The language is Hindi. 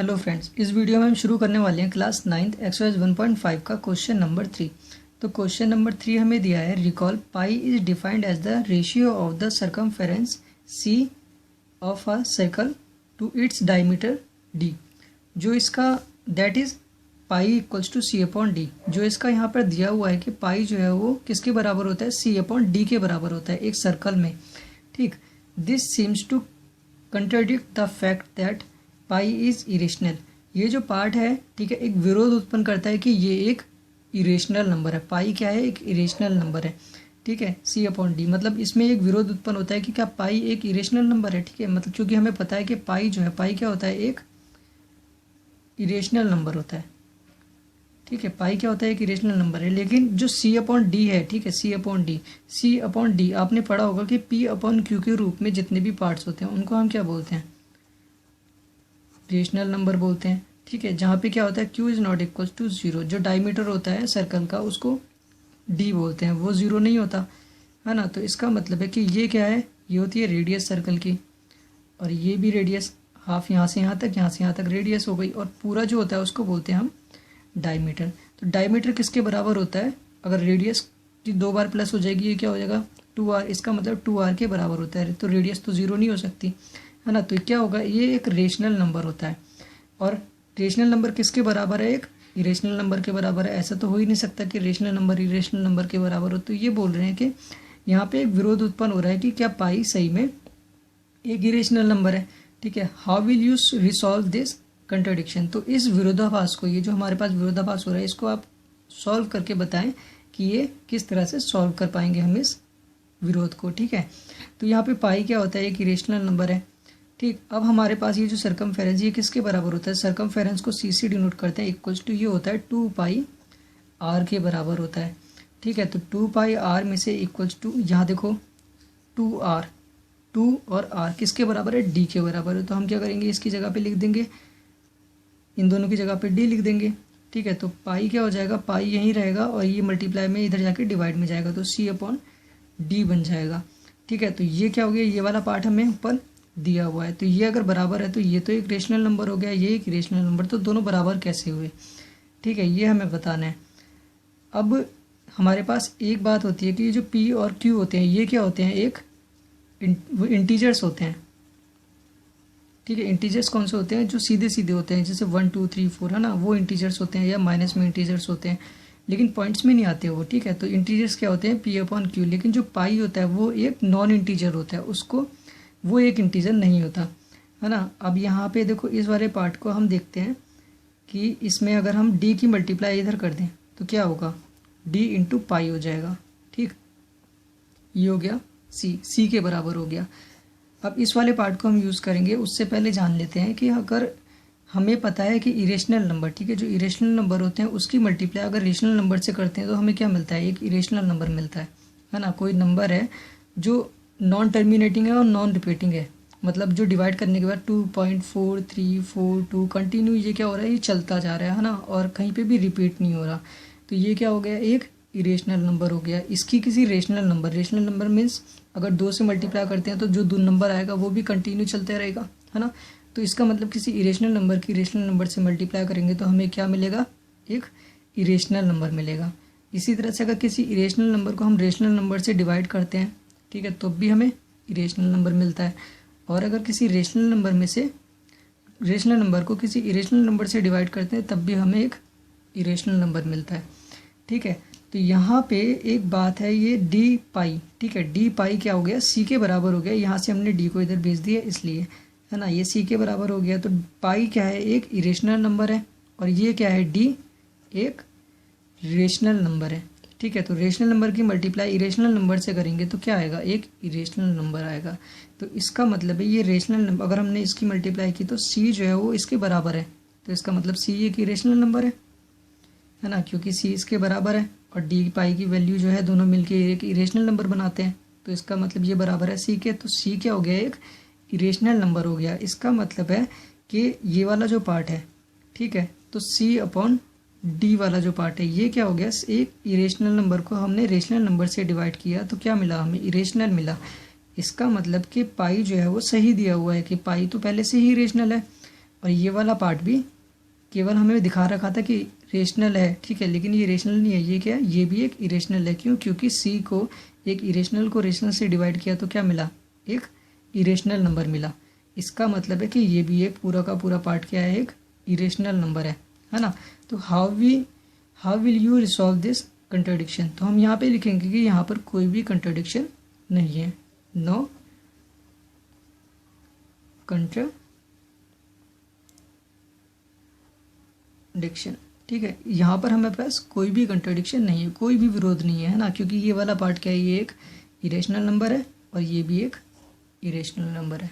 हेलो फ्रेंड्स, इस वीडियो में हम शुरू करने वाले हैं क्लास 9th एक्सरसाइज 1.5 का क्वेश्चन नंबर 3। तो क्वेश्चन नंबर 3 हमें दिया है, recall pi is defined as the ratio of the circumference C of a circle to its diameter D. जो इसका that is pi equals to C upon D. जो इसका यहाँ पर दिया हुआ है कि पाई जो है वो किसके बराबर होता है, सी अपॉन डी के बराबर होता है एक सर्कल में। ठीक, this seems to contradict the fact that pi is irrational. ये जो पार्ट है, ठीक है, एक विरोध उत्पन्न करता है कि ये एक इरेशनल नंबर है। पाई क्या है, एक इरेशनल नंबर है। ठीक है, सी अपॉन डी मतलब इसमें एक विरोध उत्पन्न होता है कि क्या पाई एक इरेशनल नंबर है। ठीक है, मतलब क्योंकि हमें पता है कि पाई जो है, पाई क्या होता है, एक इरेशनल नंबर होता है। ठीक है, पाई क्या होता है, एक इरेशनल नंबर है। लेकिन जो सी अपॉन डी है, ठीक है, सी अपॉन डी आपने पढ़ा होगा कि पी अपॉन क्यू के रूप में जितने भी पार्ट्स होते हैं उनको हम क्या बोलते हैं, रेशनल नंबर बोलते हैं। ठीक है, जहाँ पे क्या होता है, q is not equal to 0। जो डायमीटर होता है सर्कल का उसको d बोलते हैं, वो 0 नहीं होता है ना। तो इसका मतलब है कि ये क्या है, ये होती है रेडियस सर्कल की, और ये भी रेडियस, हाफ यहाँ से यहाँ तक, यहाँ से यहाँ तक रेडियस हो गई, और पूरा जो होता है उसको बोलते हैं हम डायमीटर। तो डायमीटर किसके बराबर होता है, अगर रेडियस की 2 बार प्लस हो जाएगी, ये क्या हो जाएगा 2r। इसका मतलब 2r के बराबर होता है। तो रेडियस तो 0 नहीं हो सकती है ना। तो क्या होगा, ये एक रेशनल नंबर होता है। और रेशनल नंबर किसके बराबर है, एक इरेशनल नंबर के बराबर है। ऐसा तो हो ही नहीं सकता कि रेशनल नंबर इरेशनल नंबर के बराबर हो। तो ये बोल रहे हैं कि यहाँ पे एक विरोध उत्पन्न हो रहा है कि क्या पाई सही में एक इरेशनल नंबर है। ठीक है, how will you resolve this contradiction. तो इस विरोधाभास को, ये जो हमारे पास विरोधाभास हो रहा है, इसको आप सॉल्व करके बताएं कि ये किस तरह से सॉल्व कर पाएंगे हम इस विरोध को। ठीक है, तो यहाँ पे पाई क्या होता है, एक इरेशनल नंबर है। ठीक, अब हमारे पास ये जो सर्कमफेरेंस, ये किसके बराबर होता है, सर्कमफेरेंस को सी से डिनोट करते हैं, इक्वल्स टू ये होता है 2 पाई आर के बराबर होता है। ठीक है, तो 2 पाई आर में से इक्वल्स टू, यहाँ देखो 2r, 2 और r किसके बराबर है, d के बराबर है। तो हम क्या करेंगे, इसकी जगह पे लिख देंगे, इन दोनों की जगह पे d लिख देंगे। ठीक है, तो पाई क्या हो जाएगा, पाई यहीं रहेगा और ये मल्टीप्लाई में इधर जाके डिवाइड में जाएगा, तो c अपॉन डी बन जाएगा। ठीक है, तो ये क्या हो गया, ये वाला पार्ट हमें ऊपर दिया हुआ है। तो ये अगर बराबर है तो ये तो एक रेशनल नंबर हो गया, ये एक रेशनल नंबर, तो दोनों बराबर कैसे हुए। ठीक है, ये हमें बताना है। अब हमारे पास एक बात होती है कि ये जो p और q होते हैं, ये क्या होते हैं, एक इंटीजर्स होते हैं। ठीक है, इंटीजर्स कौन से होते हैं, जो सीधे सीधे होते हैं, जैसे 1 2 3 4 है ना, वो इंटीजर्स होते हैं, या माइनस में इंटीजर्स होते हैं, लेकिन पॉइंट्स में नहीं आते वो। ठीक है, तो इंटीजर्स क्या होते हैं, p अपॉन q। लेकिन जो पाई होता है वो एक नॉन इंटीजर होता है, उसको वो एक इंटीजर नहीं होता है ना। अब यहाँ पे देखो, इस वाले पार्ट को हम देखते हैं कि इसमें अगर हम d की मल्टीप्लाई इधर कर दें तो क्या होगा, d इंटू पाई हो जाएगा। ठीक, ये हो गया c के बराबर हो गया। अब इस वाले पार्ट को हम यूज़ करेंगे, उससे पहले जान लेते हैं कि अगर हमें पता है कि इरेशनल नंबर, ठीक है, जो इरेशनल नंबर होते हैं उसकी मल्टीप्लाई अगर रेशनल नंबर से करते हैं तो हमें क्या मिलता है, एक इरेशनल नंबर मिलता है ना। कोई नंबर है जो नॉन टर्मिनेटिंग है और नॉन रिपीटिंग है, मतलब जो डिवाइड करने के बाद 2.4342 कंटिन्यू ये क्या हो रहा है, ये चलता जा रहा है ना, और कहीं पे भी रिपीट नहीं हो रहा। तो ये क्या हो गया, एक इरेशनल नंबर हो गया। इसकी किसी रेशनल नंबर मीन्स अगर 2 से मल्टीप्लाई करते हैं तो जो 2 नंबर आएगा वो भी कंटिन्यू चलते रहेगा, है ना। तो इसका मतलब किसी इरेशनल नंबर की रेशनल नंबर से मल्टीप्लाई करेंगे तो हमें क्या मिलेगा, एक इरेशनल नंबर मिलेगा। इसी तरह से अगर किसी इरेशनल नंबर को हम रेशनल नंबर से डिवाइड करते हैं, ठीक है, तो भी हमें इरेशनल नंबर मिलता है। और अगर किसी रेशनल नंबर को किसी इरेशनल नंबर से डिवाइड करते हैं तब भी हमें एक इरेशनल नंबर मिलता है। ठीक है, तो यहाँ पे एक बात है, ये डी पाई, ठीक है, डी पाई क्या हो गया, सी के बराबर हो गया। यहाँ से हमने डी को इधर भेज दिया इसलिए, है ना, ये सी के बराबर हो गया। तो पाई क्या है, एक इरेशनल नंबर है, और ये क्या है, डी एक रेशनल नंबर है। ठीक है, तो रेशनल नंबर की मल्टीप्लाई इरेशनल नंबर से करेंगे तो क्या आएगा, एक इरेशनल नंबर आएगा। तो इसका मतलब है ये रेशनल नंबर, अगर हमने इसकी मल्टीप्लाई की तो सी जो है वो इसके बराबर है, तो इसका मतलब सी एक इरेशनल नंबर है ना, क्योंकि सी इसके बराबर है और डी पाई की वैल्यू जो है दोनों मिलके एक इरेशनल नंबर बनाते हैं। तो इसका मतलब ये बराबर है सी के, तो सी क्या हो गया, एक इरेशनल नंबर हो गया। इसका मतलब है कि ये वाला जो पार्ट है, ठीक है, तो सी अपॉन डी वाला जो पार्ट है ये क्या हो गया, एक इरेशनल नंबर को हमने रेशनल नंबर से डिवाइड किया तो क्या मिला, हमें इरेशनल मिला। इसका मतलब कि पाई जो है वो सही दिया हुआ है कि पाई तो पहले से ही इरेशनल है, और ये वाला पार्ट भी केवल हमें दिखा रखा था कि रेशनल है, ठीक है, लेकिन ये रेशनल नहीं है। ये क्या है, ये भी एक इरेशनल है। क्यों? क्योंकि सी को एक इरेशनल को रेशनल से डिवाइड किया तो क्या मिला, एक इरेशनल नंबर मिला। इसका मतलब है कि ये भी एक पूरा का पूरा पार्ट क्या है, एक इरेशनल नंबर है ना। तो how will you resolve this contradiction? तो हम यहाँ पे लिखेंगे कि यहाँ पर कोई भी कंट्राडिक्शन नहीं है, नो कंट्राडिक्शन, ठीक है। यहाँ पर हमें पास कोई भी कंट्राडिक्शन नहीं है, कोई भी विरोध नहीं है ना, क्योंकि ये वाला पार्ट क्या है, ये एक इरेशनल नंबर है और ये भी एक इरेशनल नंबर है।